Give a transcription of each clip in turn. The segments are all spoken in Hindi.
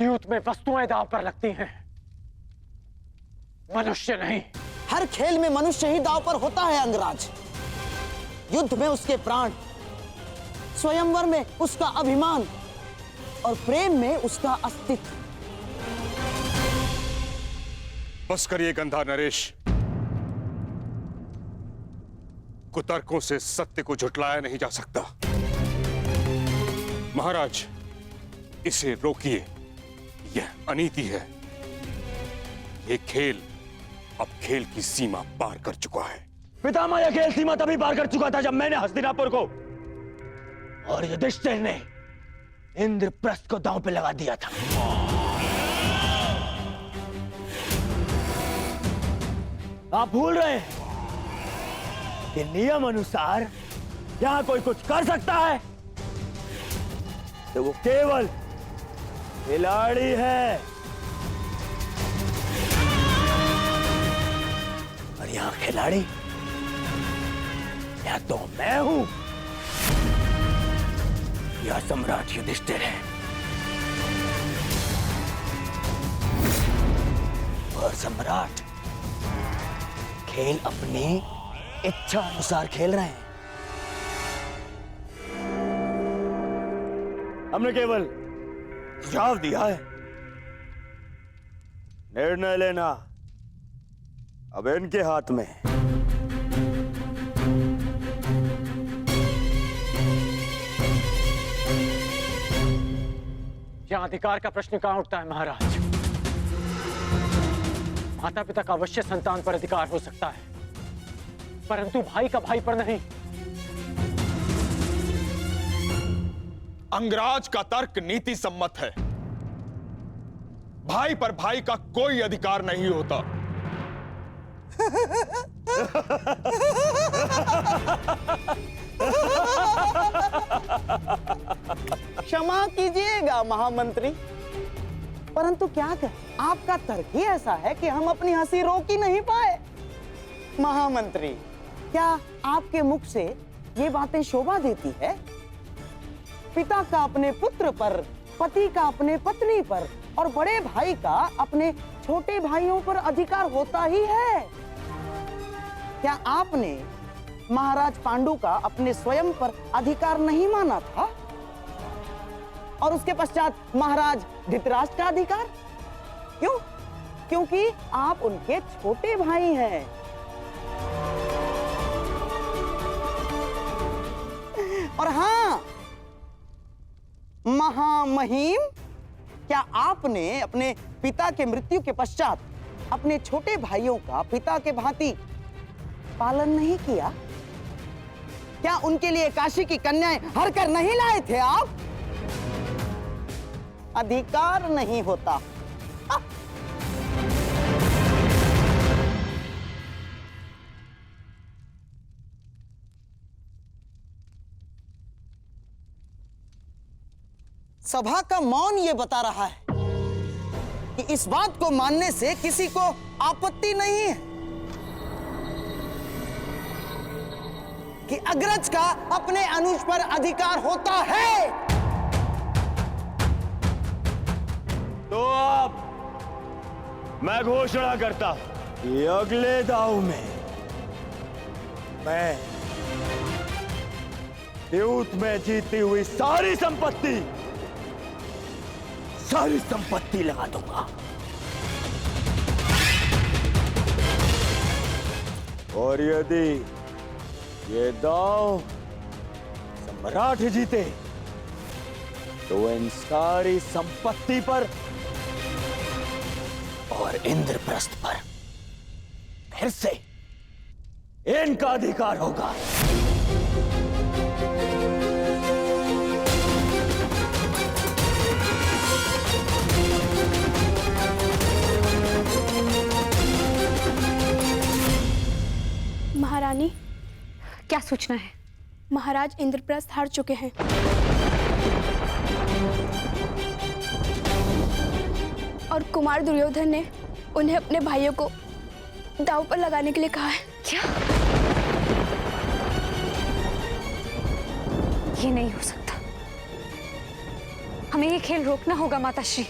युद्ध में वस्तुएं दांव पर लगती हैं, मनुष्य नहीं। हर खेल में मनुष्य ही दांव पर होता है अंगराज। युद्ध में उसके प्राण, स्वयंवर में उसका अभिमान और प्रेम में उसका अस्तित्व। बस करिए गंधा नरेश। कुतर्कों से सत्य को झुठलाया नहीं जा सकता। महाराज, इसे रोकिए। यह अनीति है। यह खेल अब खेल की सीमा पार कर चुका है। पितामह, यह खेल सीमा तभी पार कर चुका था जब मैंने हस्तिनापुर को और युधिष्ठिर ने इंद्रप्रस्थ को दांव पे लगा दिया था। आप भूल रहे हैं कि नियम अनुसार यहां कोई कुछ कर सकता है तो वो केवल खिलाड़ी है, और यहां खिलाड़ी या तो मैं हूं या सम्राट युधिष्ठिर है। और सम्राट खेल अपनी इच्छा अनुसार खेल रहे हैं। हमने केवल सुझाव दिया है, निर्णय लेना अब इनके हाथ में है। यहां अधिकार का प्रश्न कहां उठता है महाराज? माता पिता का अवश्य संतान पर अधिकार हो सकता है, परंतु भाई का भाई पर नहीं। अंगराज का तर्क नीति सम्मत है। भाई पर भाई का कोई अधिकार नहीं होता। क्षमा कीजिएगा महामंत्री, परंतु क्या करें, आपका तर्क ही ऐसा है कि हम अपनी हंसी रोक ही नहीं पाए। महामंत्री, क्या आपके मुख से ये बातें शोभा देती है? पिता का अपने पुत्र पर, पति का अपने पत्नी पर और बड़े भाई का अपने छोटे भाइयों पर अधिकार होता ही है। क्या आपने महाराज पांडु का अपने स्वयं पर अधिकार नहीं माना था? और उसके पश्चात महाराज धृतराष्ट्र का अधिकार? क्यों? क्योंकि आप उनके छोटे भाई हैं। और हाँ, महामहिम, क्या आपने अपने पिता के मृत्यु के पश्चात अपने छोटे भाइयों का पिता के भांति पालन नहीं किया? क्या उनके लिए काशी की कन्याएं हर कर नहीं लाए थे आप? अधिकार नहीं होता। सभा का मौन ये बता रहा है कि इस बात को मानने से किसी को आपत्ति नहीं है कि अग्रज का अपने अनुज पर अधिकार होता है। तो अब मैं घोषणा करता हूं कि अगले दांव में मैं युद्ध में जीती हुई सारी संपत्ति लगा दूंगा। और यदि ये दांव सम्राट जीते तो इन सारी संपत्ति पर और इंद्रप्रस्थ पर फिर से इनका अधिकार होगा। महारानी, क्या सूचना है? महाराज इंद्रप्रस्थ हार चुके हैं। और कुमार दुर्योधन ने उन्हें अपने भाइयों को दांव पर लगाने के लिए कहा है। क्या? ये नहीं हो सकता। हमें ये खेल रोकना होगा माताश्री।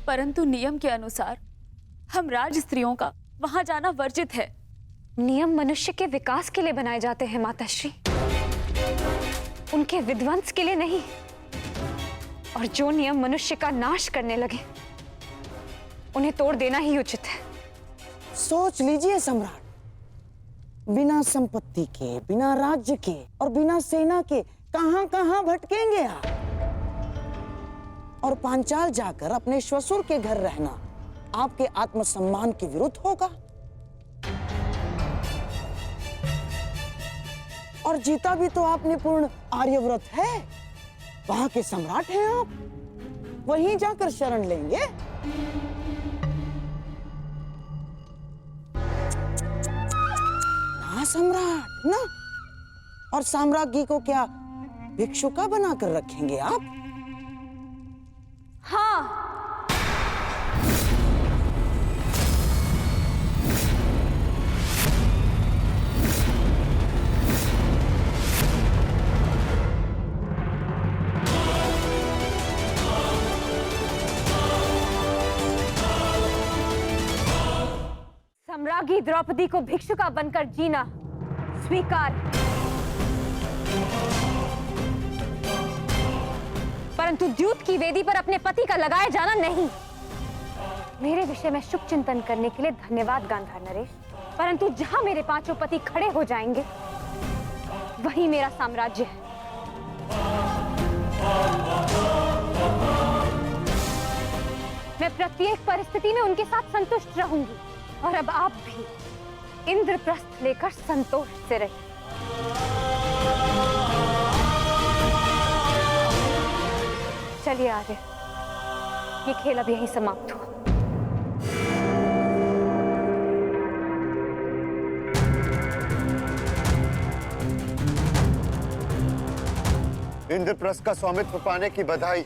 परंतु नियम के अनुसार हम राज स्त्रियों का वहां जाना वर्जित है। नियम मनुष्य के विकास के लिए बनाए जाते हैं माताश्री, उनके विध्वंस के लिए नहीं। और जो नियम मनुष्य का नाश करने लगे उन्हें तोड़ देना ही उचित है। सोच लीजिए सम्राट, बिना संपत्ति के, बिना राज्य के और बिना सेना के कहां कहां भटकेंगे आप। और पांचाल जाकर अपने श्वशुर के घर रहना आपके आत्मसम्मान के विरुद्ध होगा। और जीता भी तो आपने पूर्ण आर्यव्रत है, वहां के सम्राट हैं आप, वहीं जाकर शरण लेंगे। ना सम्राट ना। और साम्राज्ञी को क्या भिक्षुका बनाकर रखेंगे आप? हाँ, सम्राज्ञी द्रौपदी को भिक्षुका बनकर जीना स्वीकार, परंतु द्यूत की वेदी पर अपने पति का लगाया जाना नहीं। मेरे विषय में शुभ चिंतन करने के लिए धन्यवाद गांधार नरेश, परंतु जहां मेरे पांचों पति खड़े हो जाएंगे वही मेरा साम्राज्य है। मैं प्रत्येक परिस्थिति में उनके साथ संतुष्ट रहूंगी। और अब आप भी इंद्रप्रस्थ लेकर संतोष से रहिए। चलिए आर्य, ये खेल अब यहीं समाप्त हुआ। इंद्रप्रस्थ का स्वामित्व पाने की बधाई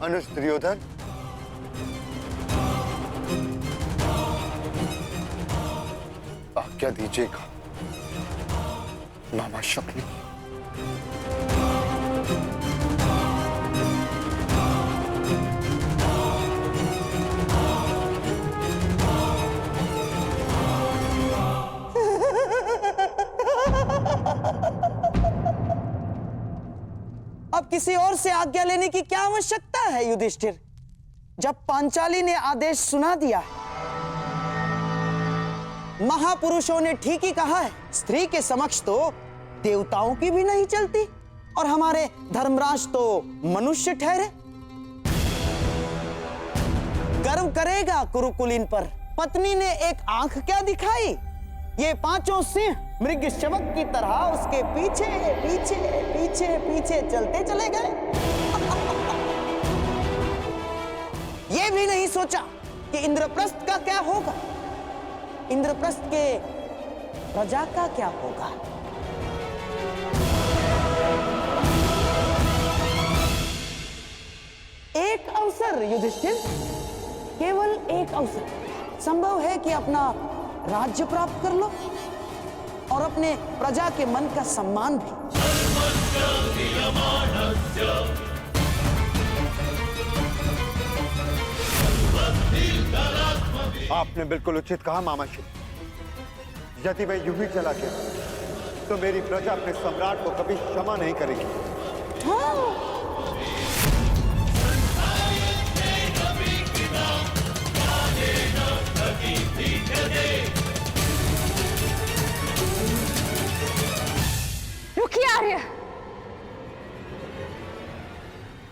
अनुज दुर्योधन। आज्ञा दीजिएगा मामा शक्ति। अब किसी और से आज्ञा लेने की क्या आवश्यकता है युधिष्ठिर? जब पांचाली ने आदेश सुना दिया है, महापुरुषों ने ठीक ही कहा है, स्त्री के समक्ष तो देवताओं की भी नहीं चलती, और हमारे धर्मराज तो मनुष्य ठहरे। गर्व करेगा कुरुकुलीन पर। पत्नी ने एक आंख क्या दिखाई, ये पांचों सिंह मृग शवक की तरह उसके पीछे पीछे पीछे पीछे चलते चले गए। ये भी नहीं सोचा कि इंद्रप्रस्थ का क्या होगा, इंद्रप्रस्थ के प्रजा का क्या होगा। एक अवसर युधिष्ठिर, केवल एक अवसर संभव है कि अपना राज्य प्राप्त कर लो और अपने प्रजा के मन का सम्मान भी। आपने बिल्कुल उचित कहा मामा श्री। यदि मैं यूं ही चला गया तो मेरी प्रजा अपने सम्राट को कभी क्षमा नहीं करेगी। हाँ। रुकिए आर्य,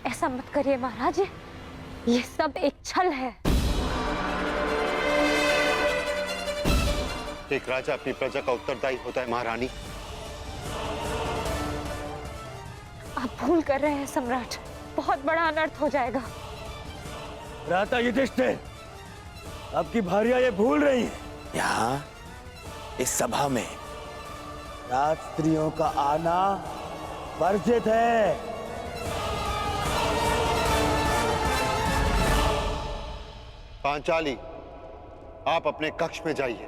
ऐसा मत करिए महाराज, ये सब एक छल है। एक राजा अपनी प्रजा का उत्तरदायी होता है महारानी। आप भूल कर रहे हैं सम्राट, बहुत बड़ा अनर्थ हो जाएगा। भ्राता युधिष्ठिर, आपकी भार्या ये भूल रही है, यहाँ इस सभा में राज स्त्रियों का आना वर्जित है। पांचाली, आप अपने कक्ष में जाइए।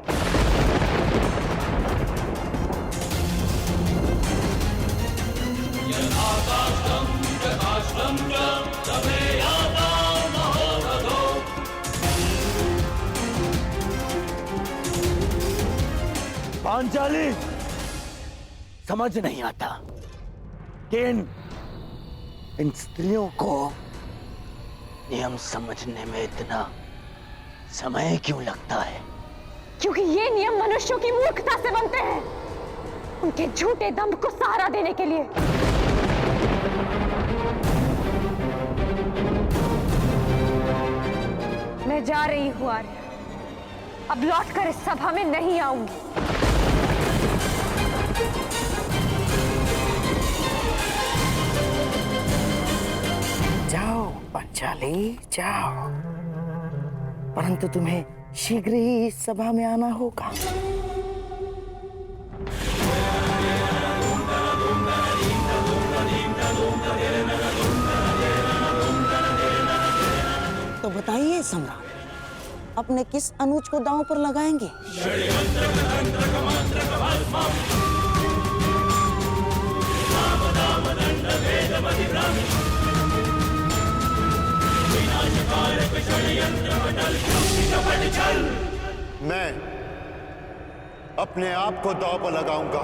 पांचाली, समझ नहीं आता कि इन स्त्रियों को नियम समझने में इतना समय क्यों लगता है? क्योंकि ये नियम मनुष्यों की मूर्खता से बनते हैं, उनके झूठे दंभ को सहारा देने के लिए। मैं जा रही हूं आर्य, अब लौटकर इस सभा में नहीं आऊंगी। जाओ पंचाली जाओ, परंतु तुम्हें शीघ्र ही इस सभा में आना होगा। तो बताइए सम्राट, अपने किस अनुज को दांव पर लगाएंगे? मैं अपने आप को दांव पर लगाऊंगा।